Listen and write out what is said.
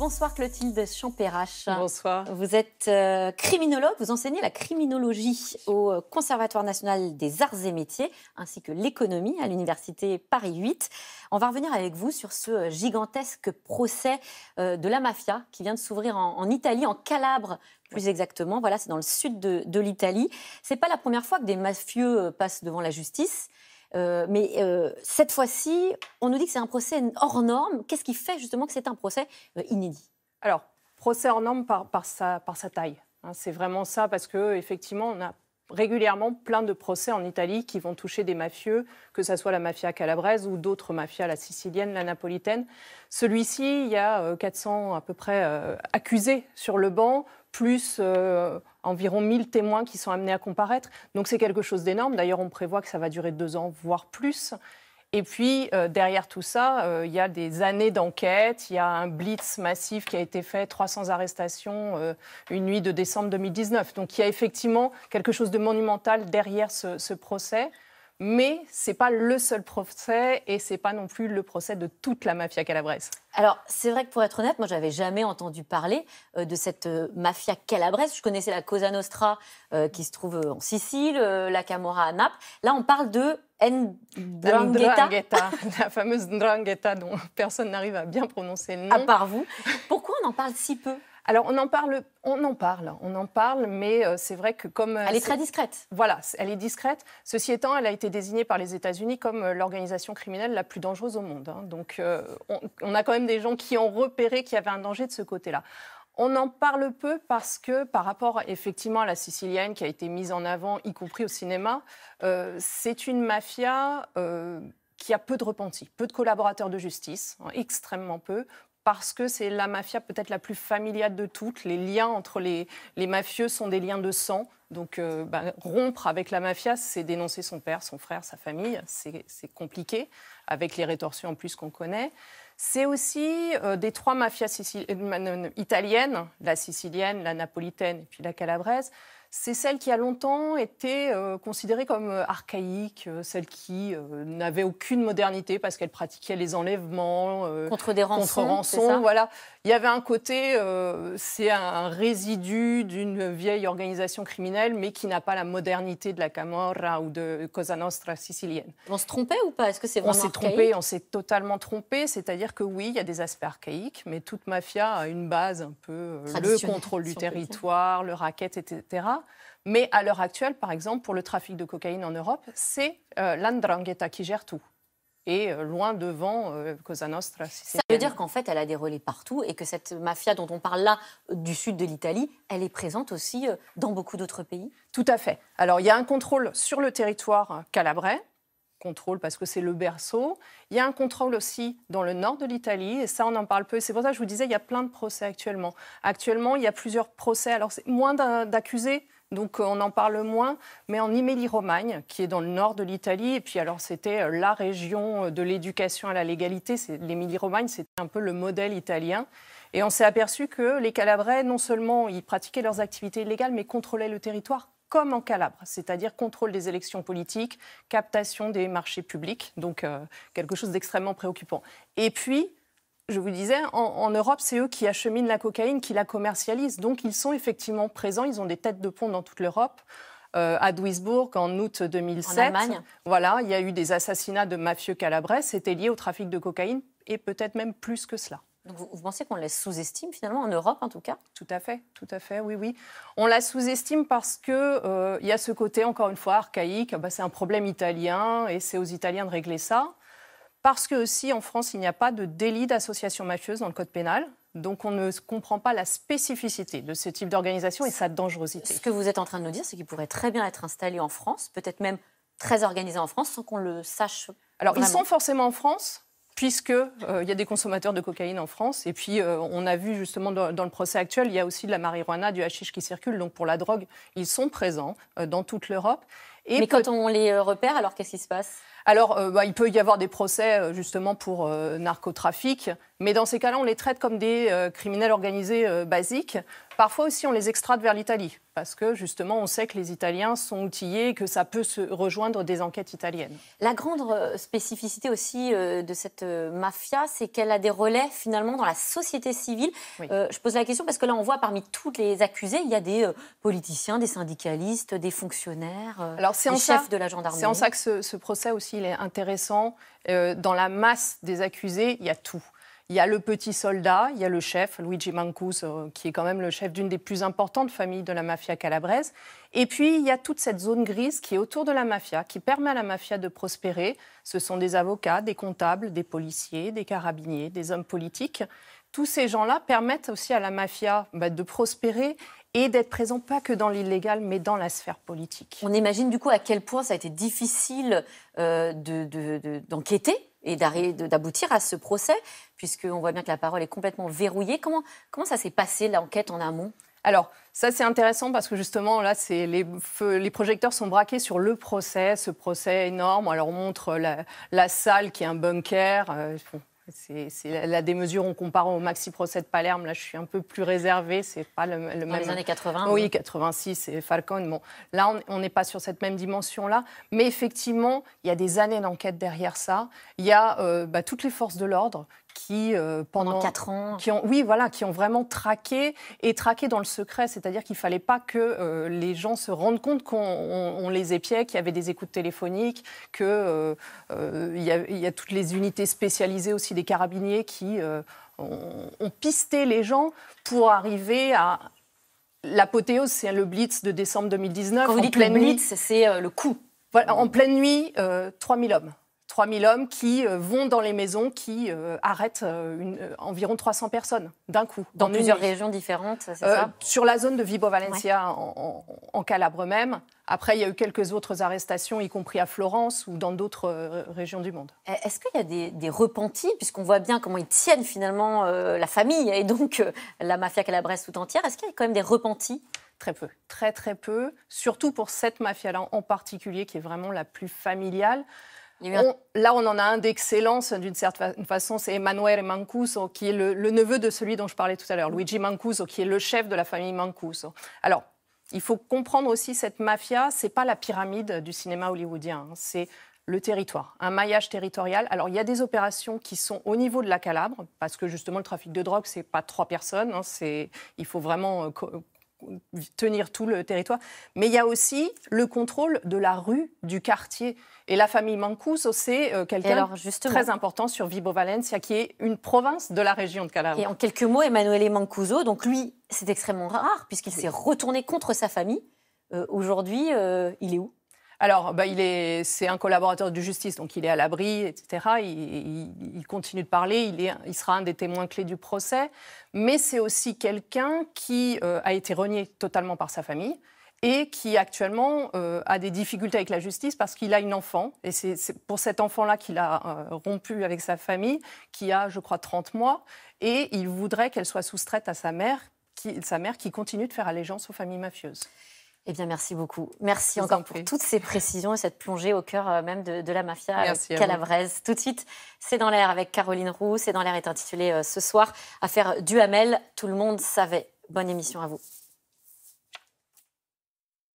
Bonsoir Clotilde Champérache. Bonsoir. Vous êtes criminologue, vous enseignez la criminologie au Conservatoire national des arts et métiers ainsi que l'économie à l'université Paris 8. On va revenir avec vous sur ce gigantesque procès de la mafia qui vient de s'ouvrir en Italie, en Calabre plus exactement. Voilà, c'est dans le sud de l'Italie. C'est pas la première fois que des mafieux passent devant la justice. Mais cette fois-ci, on nous dit que c'est un procès hors norme. Qu'est-ce qui fait justement que c'est un procès inédit? Alors, procès hors norme par sa taille. C'est vraiment ça, parce qu'effectivement, on a régulièrement plein de procès en Italie qui vont toucher des mafieux, que ce soit la mafia calabraise ou d'autres mafias, la sicilienne, la napolitaine. Celui-ci, il y a 400 à peu près accusés sur le banc, plus environ 1000 témoins qui sont amenés à comparaître. Donc c'est quelque chose d'énorme. D'ailleurs, on prévoit que ça va durer 2 ans, voire plus. Et puis, derrière tout ça, il y a des années d'enquête. Il y a un blitz massif qui a été fait, 300 arrestations, une nuit de décembre 2019. Donc il y a effectivement quelque chose de monumental derrière ce procès. Mais ce n'est pas le seul procès et ce n'est pas non plus le procès de toute la mafia calabraise. Alors, c'est vrai que pour être honnête, moi, je n'avais jamais entendu parler de cette mafia calabraise. Je connaissais la Cosa Nostra qui se trouve en Sicile, la Camorra à Naples. Là, on parle de Ndrangheta, la fameuse Ndrangheta dont personne n'arrive à bien prononcer le nom. À part vous. Pourquoi on en parle si peu ? Alors, on en parle, mais c'est vrai que comme... Elle est très discrète. Voilà, elle est discrète. Ceci étant, elle a été désignée par les États-Unis comme l'organisation criminelle la plus dangereuse au monde. Donc, on a quand même des gens qui ont repéré qu'il y avait un danger de ce côté-là. On en parle peu parce que, par rapport effectivement à la sicilienne qui a été mise en avant, y compris au cinéma, c'est une mafia qui a peu de repentis, peu de collaborateurs de justice, extrêmement peu, parce que c'est la mafia peut-être la plus familiale de toutes. Les liens entre les mafieux sont des liens de sang. Donc rompre avec la mafia, c'est dénoncer son père, son frère, sa famille. C'est compliqué, avec les rétorsions en plus qu'on connaît. C'est aussi des 3 mafias italiennes, la sicilienne, la napolitaine et puis la calabraise. C'est celle qui a longtemps été considérée comme archaïque, celle qui n'avait aucune modernité parce qu'elle pratiquait les enlèvements contre des rançons. Voilà. Il y avait un côté, c'est un résidu d'une vieille organisation criminelle, mais qui n'a pas la modernité de la Camorra ou de Cosa Nostra sicilienne. On se trompait ou pas? Est-ce que c'est vraiment on s'est totalement trompé. C'est-à-dire que oui, il y a des aspects archaïques, mais toute mafia a une base un peu le contrôle du territoire, le racket, etc. Mais à l'heure actuelle, par exemple, pour le trafic de cocaïne en Europe, c'est l'Ndrangheta qui gère tout. Et loin devant Cosa Nostra. Ça veut dire qu'en fait, elle a des relais partout et que cette mafia dont on parle là, du sud de l'Italie, elle est présente aussi dans beaucoup d'autres pays? Tout à fait. Alors, il y a un contrôle sur le territoire calabrais, contrôle parce que c'est le berceau. Il y a un contrôle aussi dans le nord de l'Italie, et ça, on en parle peu. C'est pour ça que je vous disais, il y a plein de procès actuellement. Actuellement, il y a plusieurs procès. Alors, c'est moins d'accusés, donc on en parle moins, mais en Émilie-Romagne, qui est dans le nord de l'Italie, et puis alors c'était la région de l'éducation à la légalité, l'Émilie-Romagne, c'était un peu le modèle italien, et on s'est aperçu que les Calabrais, non seulement ils pratiquaient leurs activités illégales, mais contrôlaient le territoire, comme en Calabre, c'est-à-dire contrôle des élections politiques, captation des marchés publics, donc quelque chose d'extrêmement préoccupant. Et puis, je vous disais, en Europe, c'est eux qui acheminent la cocaïne, qui la commercialisent. Donc, ils sont effectivement présents. Ils ont des têtes de pont dans toute l'Europe. À Duisbourg, en août 2007, en Allemagne. Voilà, il y a eu des assassinats de mafieux calabrais. C'était lié au trafic de cocaïne et peut-être même plus que cela. Donc, vous pensez qu'on la sous-estime finalement, en Europe en tout cas? Tout à fait, oui. On la sous-estime parce qu'il y a ce côté, encore une fois, archaïque. C'est un problème italien et c'est aux Italiens de régler ça. Parce que aussi en France, il n'y a pas de délit d'association mafieuse dans le code pénal. Donc on ne comprend pas la spécificité de ce type d'organisation et sa dangerosité. Ce que vous êtes en train de nous dire, c'est qu'il pourrait très bien être installé en France, peut-être même très organisé en France, sans qu'on le sache. Alors vraiment. Ils sont forcément en France, puisqu'il y a des consommateurs de cocaïne en France. Et puis on a vu justement dans le procès actuel, il y a aussi de la marijuana, du hashish qui circule. Donc pour la drogue, ils sont présents dans toute l'Europe. Mais quand on les repère, alors qu'est-ce qui se passe ? Alors, il peut y avoir des procès justement pour narcotrafic, mais dans ces cas-là, on les traite comme des criminels organisés basiques. Parfois aussi, on les extrade vers l'Italie, parce que justement, on sait que les Italiens sont outillés et que ça peut se rejoindre des enquêtes italiennes. La grande spécificité aussi de cette mafia, c'est qu'elle a des relais finalement dans la société civile. Oui. Je pose la question parce que là, on voit parmi tous les accusés, il y a des politiciens, des syndicalistes, des fonctionnaires, des chefs de la gendarmerie. C'est en ça que ce procès aussi il est intéressant. Dans la masse des accusés, il y a tout. Il y a le petit soldat, il y a le chef, Luigi Mancuso, qui est quand même le chef d'une des plus importantes familles de la mafia calabraise. Et puis, il y a toute cette zone grise qui est autour de la mafia, qui permet à la mafia de prospérer. Ce sont des avocats, des comptables, des policiers, des carabiniers, des hommes politiques. Tous ces gens-là permettent aussi à la mafia de prospérer et d'être présent pas que dans l'illégal, mais dans la sphère politique. On imagine du coup à quel point ça a été difficile d'enquêter et d'aboutir à ce procès, puisqu'on voit bien que la parole est complètement verrouillée. Comment ça s'est passé, l'enquête en amont ? Alors, ça, c'est intéressant parce que justement, là, les projecteurs sont braqués sur le procès, ce procès énorme. Alors, on montre la salle qui est un bunker. C'est la démesure, on compare au maxi-procès de Palerme. Là, je suis un peu plus réservée. C'est pas le même. Dans les années 80. Oui, 86 et Falcone. Bon, là, on n'est pas sur cette même dimension-là. Mais effectivement, il y a des années d'enquête derrière ça. Il y a toutes les forces de l'ordre qui, pendant 4 ans, qui ont vraiment traqué dans le secret. C'est-à-dire qu'il ne fallait pas que les gens se rendent compte qu'on les épiait, qu'il y avait des écoutes téléphoniques, qu'il y a toutes les unités spécialisées aussi des carabiniers qui ont pisté les gens pour arriver à... L'apothéose, c'est le Blitz de décembre 2019. Quand vous dites le Blitz, c'est le coup. Voilà, en pleine nuit, 3000 hommes. 3000 hommes qui vont dans les maisons, qui arrêtent environ 300 personnes d'un coup. Dans plusieurs régions différentes, c'est ça ? Sur la zone de Vibo Valentia, en Calabre même. Après, il y a eu quelques autres arrestations, y compris à Florence ou dans d'autres régions du monde. Est-ce qu'il y a des repentis, puisqu'on voit bien comment ils tiennent finalement la famille et donc la mafia calabraise tout entière ? Est-ce qu'il y a quand même des repentis ? Très peu, très très peu. Surtout pour cette mafia-là en particulier, qui est vraiment la plus familiale. Là, on en a un d'excellence, d'une certaine façon, c'est Emanuele Mancuso, qui est le neveu de celui dont je parlais tout à l'heure, Luigi Mancuso, qui est le chef de la famille Mancuso. Alors, il faut comprendre aussi cette mafia, c'est pas la pyramide du cinéma hollywoodien, c'est le territoire, un maillage territorial. Alors, il y a des opérations qui sont au niveau de la Calabre, parce que justement, le trafic de drogue, c'est pas 3 personnes, il faut vraiment tenir tout le territoire. Mais il y a aussi le contrôle de la rue, du quartier. Et la famille Mancuso, c'est quelqu'un très important sur Vibo Valentia, qui est une province de la région de Calabre. Et en quelques mots, Emanuele Mancuso, donc lui, c'est extrêmement rare, puisqu'il s'est retourné contre sa famille. Aujourd'hui, il est où ? Alors, c'est un collaborateur de justice, donc il est à l'abri, etc. Il continue de parler, il sera un des témoins clés du procès. Mais c'est aussi quelqu'un qui a été renié totalement par sa famille et qui actuellement a des difficultés avec la justice parce qu'il a une enfant. Et c'est pour cet enfant-là qu'il a rompu avec sa famille, qui a, je crois, 30 mois. Et il voudrait qu'elle soit soustraite à sa mère qui continue de faire allégeance aux familles mafieuses. Eh bien, merci beaucoup. Merci encore pour toutes ces précisions et cette plongée au cœur même de la mafia calabraise. Tout de suite, C'est dans l'air avec Caroline Roux. C'est dans l'air est intitulé ce soir Affaire Duhamel. Tout le monde savait. Bonne émission à vous.